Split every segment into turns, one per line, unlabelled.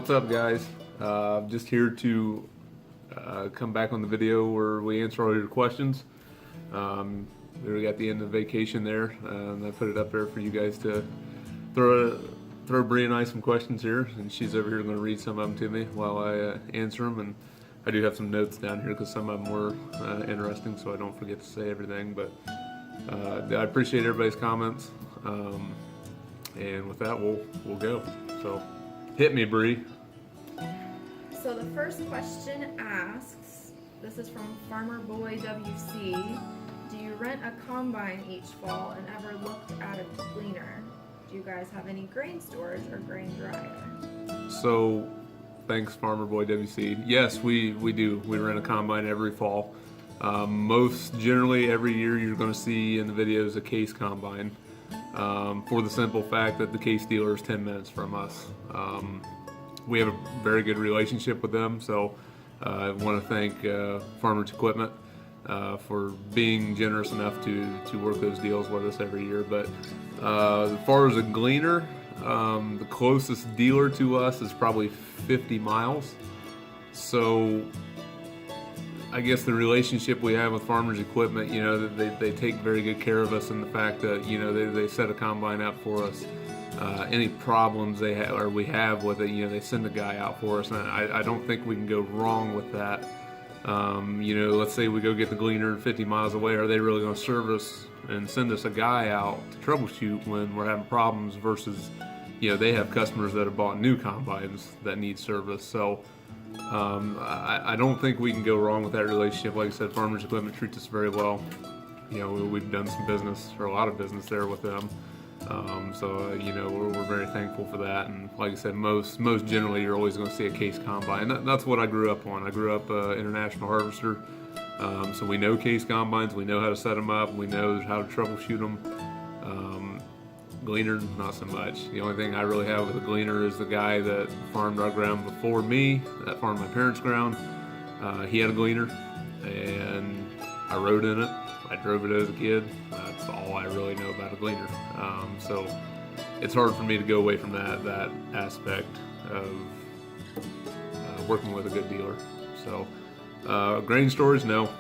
What's up, guys? Just here to come back on the video where we answer all your questions. We got the end of vacation there, and I put it up there for you guys to throw Bree and I some questions here, and she's over here going to read some of them to me while I answer them. And I do have some notes down here because some of them were interesting, so I don't forget to say everything. But I appreciate everybody's comments, and with that, we'll go. So hit me, Bree.
So the first question asks, this is from Farmer Boy WC, do you rent a combine each fall and ever looked at a gleaner? Do you guys have any grain storage or grain dryer?
So thanks, Farmer Boy WC. Yes, we do. We rent a combine every fall. Most generally every year you're going to see in the videos a case combine, for the simple fact that the case dealer is 10 minutes from us. We have a very good relationship with them, so I want to thank Farmers Equipment for being generous enough to work those deals with us every year. But as far as a gleaner, the closest dealer to us is probably 50 miles. So I guess the relationship we have with Farmers Equipment, you know, they take very good care of us in the fact that, you know, they set a combine up for us. Any problems they have or we have with it, you know, they send a guy out for us, and I don't think we can go wrong with that. You know, let's say we go get the gleaner 50 miles away. Are they really going to service and send us a guy out to troubleshoot when we're having problems versus, you know, they have customers that have bought new combines that need service. So I don't think we can go wrong with that relationship. Like I said, Farmers Equipment treats us very well. You know, we've done some business, or a lot of business there with them. You know, we're very thankful for that. And like I said, most generally you're always going to see a case combine. That's what I grew up on. I grew up International Harvester, so we know case combines. We know how to set them up. We know how to troubleshoot them. Gleaner, not so much. The only thing I really have with a gleaner is the guy that farmed our ground before me, that farmed my parents' ground. He had a gleaner, and I rode in it. I drove it as a kid. That's all I really know about a gleaner. So it's hard for me to go away from that aspect of working with a good dealer. So grain storage, no.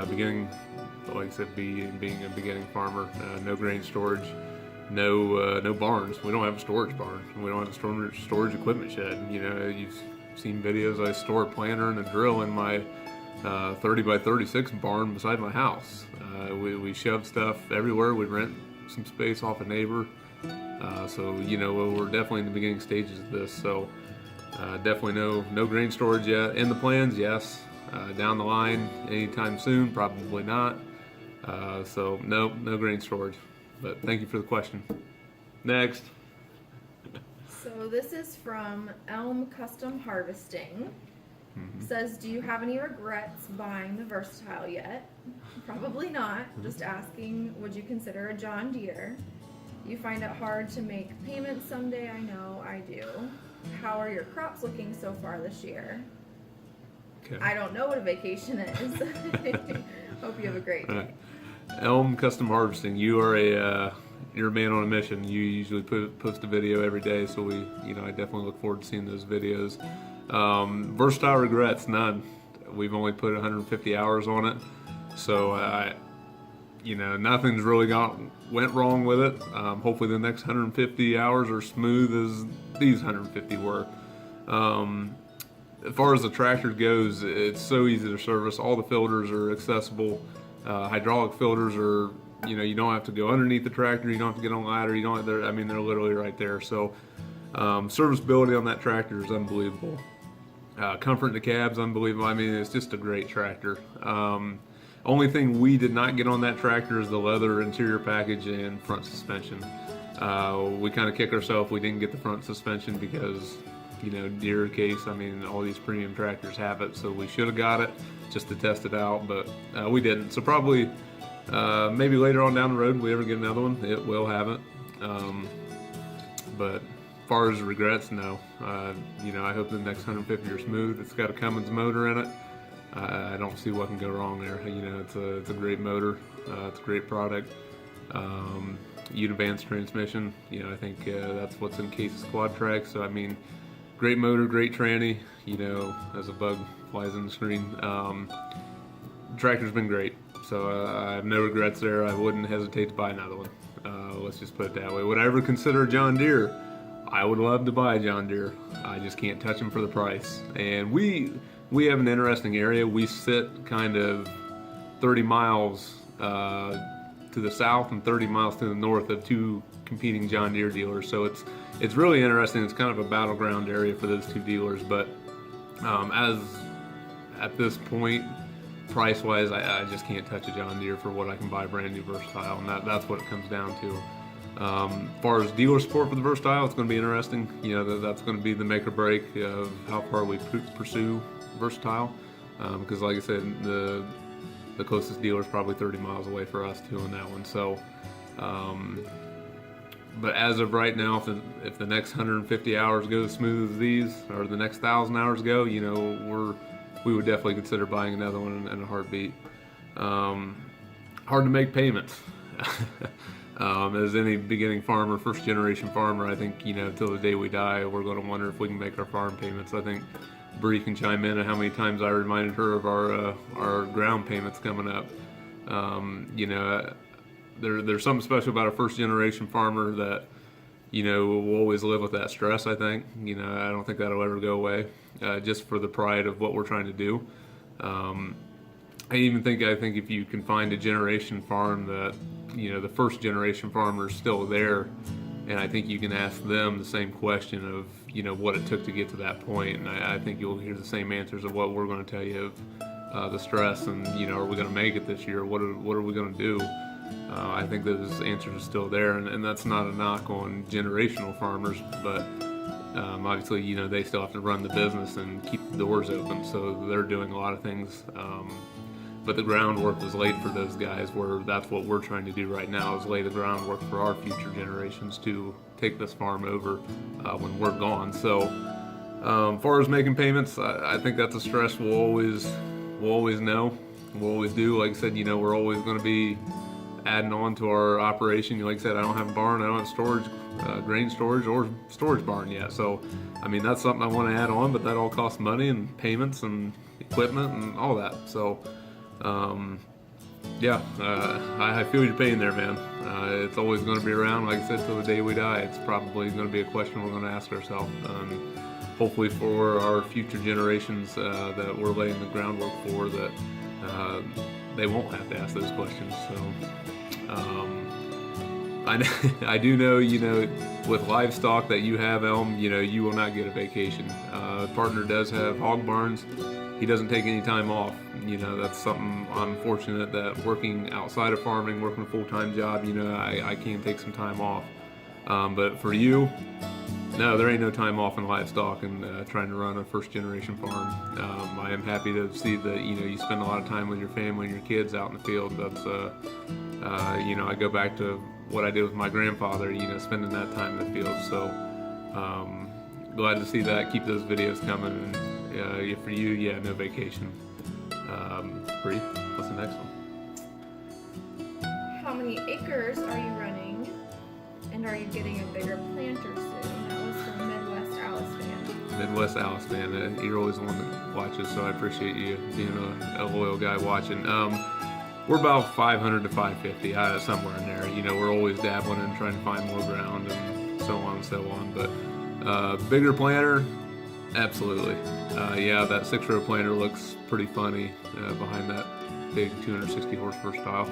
Beginning, like I said, being a beginning farmer, no grain storage, no barns. We don't have a storage barn. We don't have a storage equipment shed. You know, you've seen videos. I store a planter and a drill in my 30 by 36 barn beside my house. We shove stuff everywhere. We rent some space off a neighbor. So, you know, we're definitely in the beginning stages of this. So definitely no grain storage yet. In the plans, yes. Down the line, anytime soon, probably not. So no grain storage. But thank you for the question. Next.
So this is from Elm Custom Harvesting. Says, do you have any regrets buying the Versatile yet? Probably not. Just asking, would you consider a John Deere? You find it hard to make payments someday? I know I do. How are your crops looking so far this year?
Okay.
I don't know what a vacation is. Hope you have a great day.
Elm Custom Harvesting, you are you're a man on a mission. You usually post a video every day, so I definitely look forward to seeing those videos. Versatile regrets, none. We've only put 150 hours on it, so nothing's really went wrong with it. Hopefully the next 150 hours are smooth as these 150 were. As far as the tractor goes, it's so easy to service. All the filters are accessible. Hydraulic filters are, you don't have to go underneath the tractor. You don't have to get on a ladder. They're literally right there. So serviceability on that tractor is unbelievable. Comfort in the cab's unbelievable. It's just a great tractor. Only thing we did not get on that tractor is the leather interior package and front suspension. We kind of kick ourselves we didn't get the front suspension because, Deere case, all these premium tractors have it, so we should have got it just to test it out, but we didn't. So probably maybe later on down the road, if we ever get another one, it will have it. But as far as regrets, no. I hope the next 150 are smooth. It's got a Cummins motor in it. I don't see what can go wrong there. It's a great motor. It's a great product. Univance transmission. I think that's what's in Case's quad track. So great motor, great tranny, you know, as a bug flies in the screen. Tractor's been great, so I have no regrets there. I wouldn't hesitate to buy another one. Let's just put it that way. Would I ever consider a John Deere? I would love to buy a John Deere. I just can't touch them for the price. And we have an interesting area. We sit kind of 30 miles to the south and 30 miles to the north of two competing John Deere dealers. So it's really interesting. It's kind of a battleground area for those two dealers. But as at this point, price-wise, I just can't touch a John Deere for what I can buy brand new Versatile, and that's what it comes down to. As far as dealer support for the Versatile, it's going to be interesting. You know, that's going to be the make or break of how far we pursue Versatile. Because like I said, the closest dealer is probably 30 miles away for us too on that one. So, but as of right now, if the next 150 hours go as smooth as these, or the next 1,000 hours go, you know, we would definitely consider buying another one in a heartbeat. Hard to make payments. As any beginning farmer, first generation farmer, I think, you know, till the day we die, we're going to wonder if we can make our farm payments. I think Bree can chime in on how many times I reminded her of our ground payments coming up. You know, there's something special about a first generation farmer that, you know, will always live with that stress, I think. You know, I don't think that'll ever go away, just for the pride of what we're trying to do. I think if you can find a generation farm that, you know, the first generation farmer is still there, and I think you can ask them the same question of, you know, what it took to get to that point, and I think you'll hear the same answers of what we're going to tell you of the stress, and, you know, are we going to make it this year? What are we going to do? I think those answers are still there, and that's not a knock on generational farmers, but obviously, you know, they still have to run the business and keep the doors open, so they're doing a lot of things. But the groundwork was laid for those guys, where that's what we're trying to do right now, is lay the groundwork for our future generations to take this farm over when we're gone. So as far as making payments, I think that's a stress we'll always know. We'll always do. Like I said, you know, we're always going to be adding on to our operation. Like I said, I don't have a barn, I don't have storage, grain storage or storage barn yet. So, I mean, that's something I want to add on, but that all costs money and payments and equipment and all that. So, I feel your pain there, man. It's always going to be around. Like I said, till the day we die, it's probably going to be a question we're going to ask ourselves. Hopefully for our future generations that we're laying the groundwork for, that they won't have to ask those questions. So I do know, you know, with livestock that you have, Elm, you know, you will not get a vacation. Partner does have hog barns. He doesn't take any time off. You know, that's something I'm fortunate that working outside of farming, working a full-time job, you know, I can take some time off. But for you, no, there ain't no time off in livestock and trying to run a first-generation farm. I am happy to see that, you know, you spend a lot of time with your family and your kids out in the field. That's, you know, I go back to what I did with my grandfather, you know, spending that time in the field. So glad to see that. Keep those videos coming. And, for you, yeah, no vacation. Bree, what's the next one?
How many acres are you running? And are you getting a bigger planter soon? That was from Midwest Alice fan.
Midwest Alice fan. You're always the one that watches, so I appreciate you being a loyal guy watching. We're about 500 to 550, somewhere in there. You know, we're always dabbling and trying to find more ground and so on and so on. But bigger planter, absolutely. Yeah, that 6-row planter looks pretty funny behind that big 260 horse Versatile.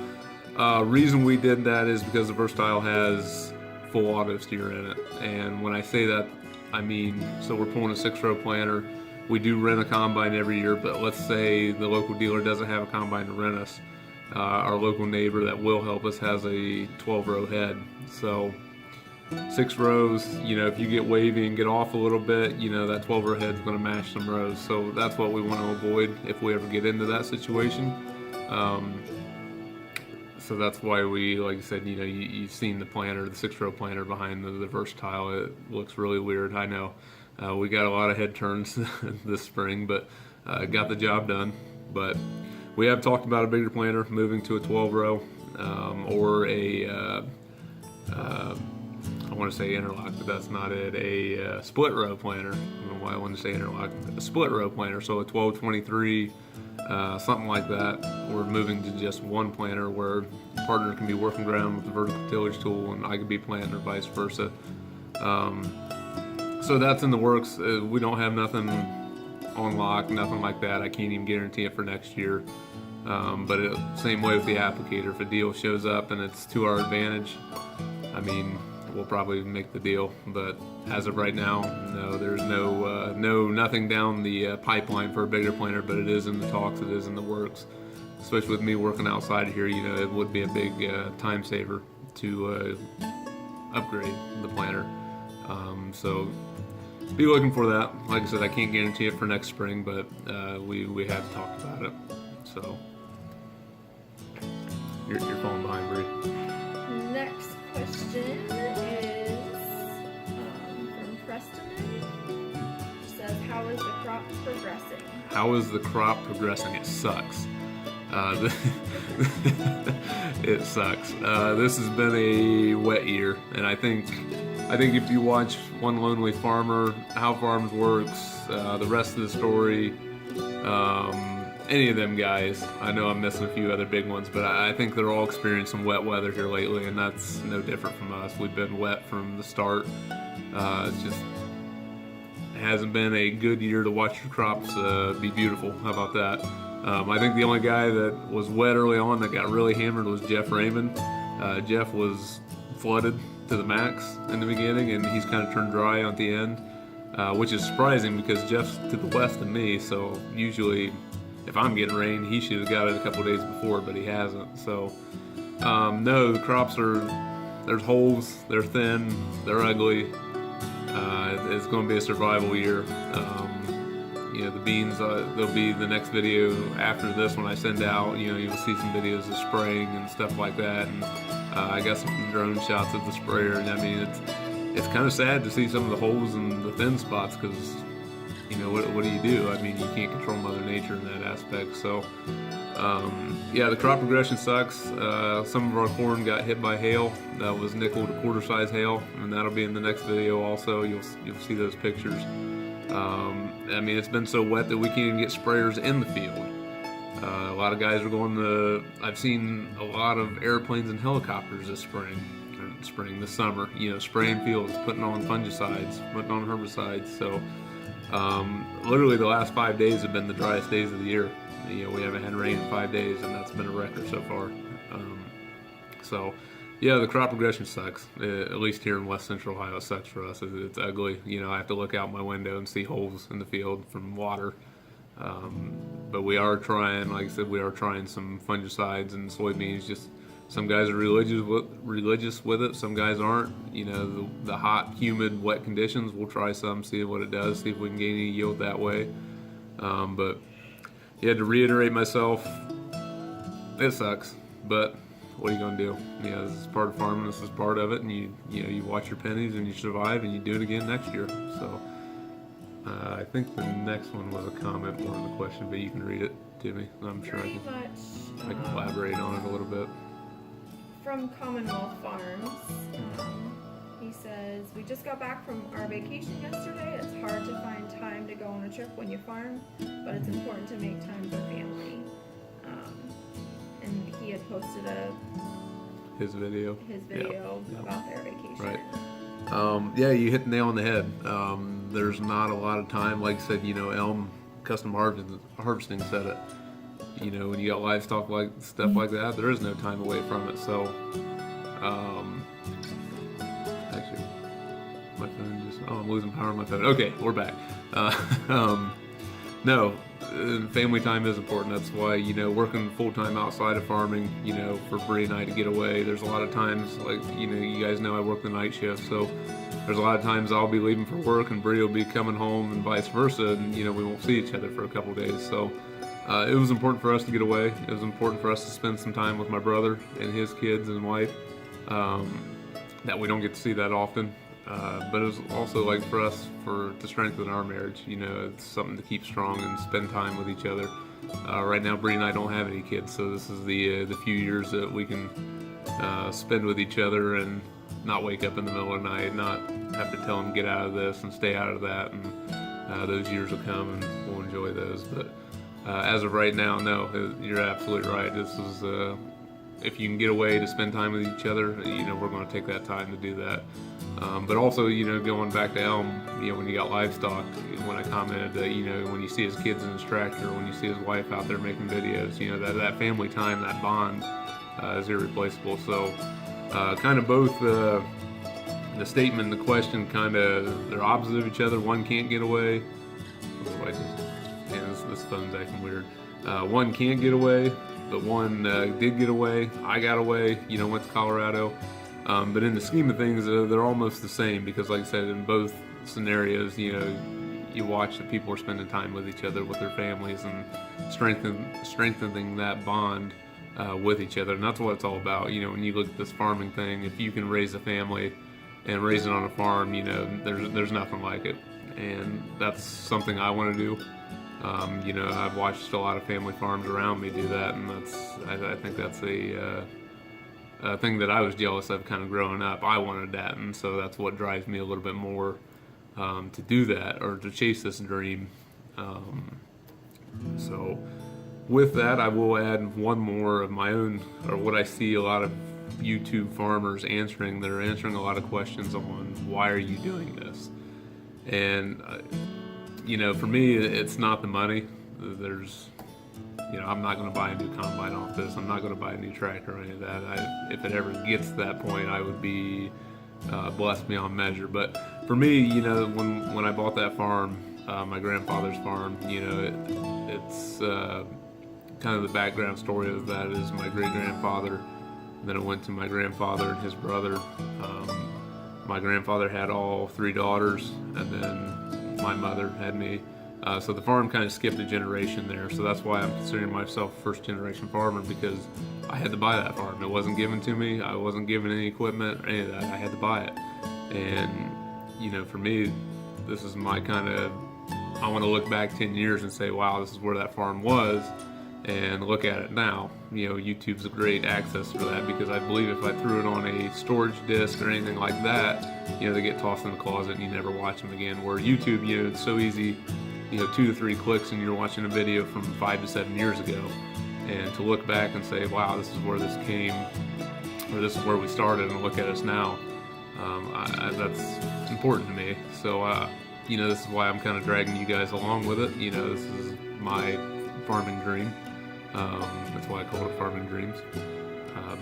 Reason we did that is because the Versatile has full auto steer in it. And when I say that, I mean, so we're pulling a 6-row planter. We do rent a combine every year, but let's say the local dealer doesn't have a combine to rent us. Our local neighbor that will help us has a 12-row head. So 6 rows, you know, if you get wavy and get off a little bit, you know, that 12-row head's going to mash some rows. So that's what we want to avoid if we ever get into that situation. So that's why we, like I said, you know, you've seen the planter, the 6-row planter behind the Versatile. It looks really weird, I know. We got a lot of head turns this spring, but got the job done. But we have talked about a bigger planter, moving to a 12-row or a I want to say interlock, but that's not it. A split row planter. I don't know why I wanted to say interlock. A split row planter, so a 1223, something like that. We're moving to just one planter where the partner can be working ground with the vertical tillage tool, and I could be planting, or vice versa. So that's in the works. We don't have nothing on lock, nothing like that. I can't even guarantee it for next year. But same way with the applicator. If a deal shows up and it's to our advantage, I mean, we'll probably make the deal. But as of right now, no, there's nothing down the pipeline for a bigger planter. But it is in the talks. It is in the works. Especially with me working outside here, you know, it would be a big time saver to upgrade the planter. So be looking for that. Like I said, I can't guarantee it for next spring, but we have talked about it. So you're falling behind, Bree.
Next question is from Preston. It says, how is the crop progressing?
How is the crop progressing? It sucks. It sucks. This has been a wet year, and I think if you watch One Lonely Farmer, How Farms Works, the rest of the story, any of them guys, I know I'm missing a few other big ones, but I think they're all experiencing wet weather here lately, and that's no different from us. We've been wet from the start. It's just hasn't been a good year to watch your crops be beautiful. How about that? I think the only guy that was wet early on that got really hammered was Jeff Raymond. Jeff was flooded to the max in the beginning, and he's kind of turned dry at the end, which is surprising because Jeff's to the west of me, so usually if I'm getting rain, he should have got it a couple days before, but he hasn't. So no, the crops there's holes, they're thin, they're ugly. It's going to be a survival year. You know, the beans, there'll be the next video after this one I send out. You know, you'll see some videos of spraying and stuff like that, and I got some drone shots of the sprayer, and I mean, it's kind of sad to see some of the holes and the thin spots, because, you know, what do you do? I mean, you can't control Mother Nature in that aspect. So, yeah, the crop progression sucks. Some of our corn got hit by hail. That was nickel to quarter size hail, and that'll be in the next video also. You'll see those pictures. I mean, it's been so wet that we can't even get sprayers in the field. A lot of guys are going to, I've seen a lot of airplanes and helicopters this this summer, you know, spraying fields, putting on fungicides, putting on herbicides. So literally the last 5 days have been the driest days of the year. You know, we haven't had rain in 5 days, and that's been a record so far. So yeah, the crop progression sucks. At least here in West Central Ohio, it sucks for us. It's ugly. You know, I have to look out my window and see holes in the field from water. But we are trying, like I said, we are trying some fungicides and soybeans. Just some guys are religious with it. Some guys aren't. You know, the hot, humid, wet conditions. We'll try some, see what it does, see if we can gain any yield that way. But yeah, to reiterate myself, it sucks. But what are you gonna do? You know, this is part of farming. This is part of it, and you know, you watch your pennies and you survive, and you do it again next year. So I think the next one was a comment more than a question, but you can read it to me. I'm sure I can elaborate on it a little bit.
From Commonwealth Farms, he says, we just got back from our vacation yesterday. It's hard to find time to go on a trip when you farm, but it's important to make time for family. And he had posted
his video
about their vacation.
Right. Yeah, you hit the nail on the head. There's not a lot of time. Like I said, you know, Elm Custom Harvesting said it. You know, when you got livestock stuff like that, there is no time away from it. So, actually, my phone I'm losing power on my phone. Okay, we're back. No, family time is important. That's why, you know, working full-time outside of farming, you know, for Bree and I to get away, there's a lot of times, like, you know, you guys know I work the night shift, so there's a lot of times I'll be leaving for work and Bree will be coming home and vice versa, and, you know, we won't see each other for a couple days. So it was important for us to get away. It was important for us to spend some time with my brother and his kids and wife, that we don't get to see that often. But it was also like for us to strengthen our marriage. You know, it's something to keep strong and spend time with each other. Right now, Bree and I don't have any kids, so this is the few years that we can spend with each other and not wake up in the middle of the night, not have to tell them get out of this and stay out of that, and those years will come and we'll enjoy those. But as of right now, no, you're absolutely right. This is if you can get away to spend time with each other, we're going to take that time to do that. But also, going back to Elm, when you got livestock, when I commented that, when you see his kids in his tractor, when you see his wife out there making videos, that family time, that bond is irreplaceable. So kind of both the statement and the question, kind of, they're opposite of each other. One can't get away. This phone's acting weird. One can't get away, but one did get away. I got away, went to Colorado. But in the scheme of things, they're almost the same, because like I said, in both scenarios, you watch that people are spending time with each other, with their families, and strengthening that bond with each other. And that's what it's all about. When you look at this farming thing, if you can raise a family and raise it on a farm, there's nothing like it. And that's something I want to do. I've watched a lot of family farms around me do that, and I think that's a thing that I was jealous of kind of growing up. I wanted that, and so that's what drives me a little bit more to do that, or to chase this dream. So with that, I will add one more of my own, or what I see a lot of YouTube farmers answering. They're answering a lot of questions on, why are you doing this? And for me, it's not the money. I'm not going to buy a new combine off this. I'm not going to buy a new tractor or any of that. If it ever gets to that point, I would be blessed beyond measure. But for me, when I bought that farm, my grandfather's farm, it's kind of the background story of that is my great-grandfather. Then it went to my grandfather and his brother. My grandfather had all 3 daughters, and then my mother had me. So the farm kind of skipped a generation there. So that's why I'm considering myself a first-generation farmer, because I had to buy that farm. It wasn't given to me. I wasn't given any equipment or any of that. I had to buy it. And, for me, this is my kind of, I want to look back 10 years and say, wow, this is where that farm was, and look at it now. YouTube's a great access for that, because I believe if I threw it on a storage disc or anything like that, they get tossed in the closet and you never watch them again. Where YouTube, it's so easy, 2 to 3 clicks and you're watching a video from 5 to 7 years ago. And to look back and say, wow, this is where this came, or this is where we started, and look at us now, that's important to me. So, this is why I'm kind of dragging you guys along with it. This is my farming dream. That's why I call it Farming Dreams.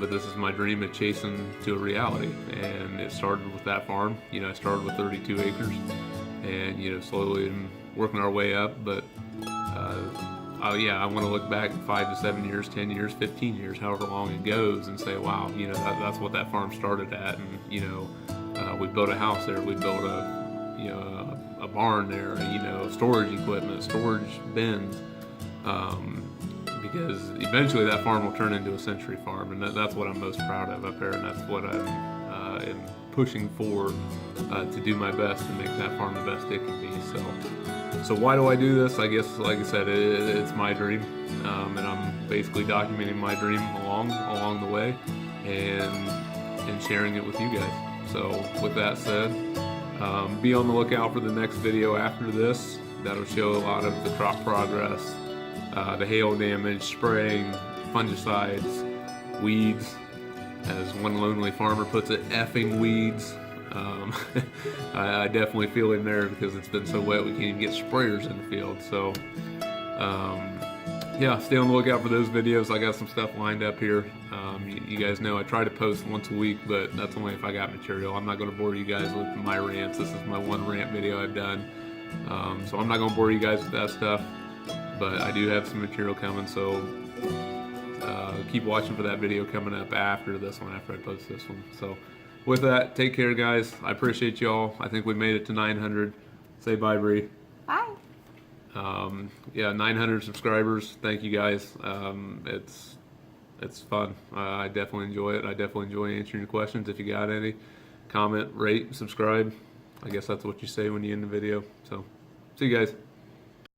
But this is my dream of chasing to a reality. And it started with that farm. I started with 32 acres. And, slowly and working our way up. But, I want to look back 5 to 7 years, 10 years, 15 years, however long it goes, and say, wow, that's what that farm started at. And, we built a house there. We built a barn there, storage equipment, storage bins. Because eventually that farm will turn into a century farm, and that's what I'm most proud of up there, and that's what I am pushing for, to do my best to make that farm the best it can be. So why do I do this? I guess, like I said, it's my dream, and I'm basically documenting my dream along the way, and sharing it with you guys. So with that said, be on the lookout for the next video after this. That'll show a lot of the crop progress, the hail damage, spraying, fungicides, weeds, as one lonely farmer puts it, effing weeds. I definitely feel him there, because it's been so wet we can't even get sprayers in the field. So stay on the lookout for those videos. I got some stuff lined up here. You guys know I try to post once a week, but that's only if I got material. I'm not going to bore you guys with my rants. This is my one rant video I've done. So I'm not going to bore you guys with that stuff. But I do have some material coming, so keep watching for that video coming up after this one, after I post this one. So with that, take care, guys. I appreciate y'all. I think we made it to 900. Say bye, Bree.
Bye.
900 subscribers. Thank you, guys. It's fun. I definitely enjoy it. I definitely enjoy answering your questions. If you got any, comment, rate, subscribe. I guess that's what you say when you end the video. So see you guys.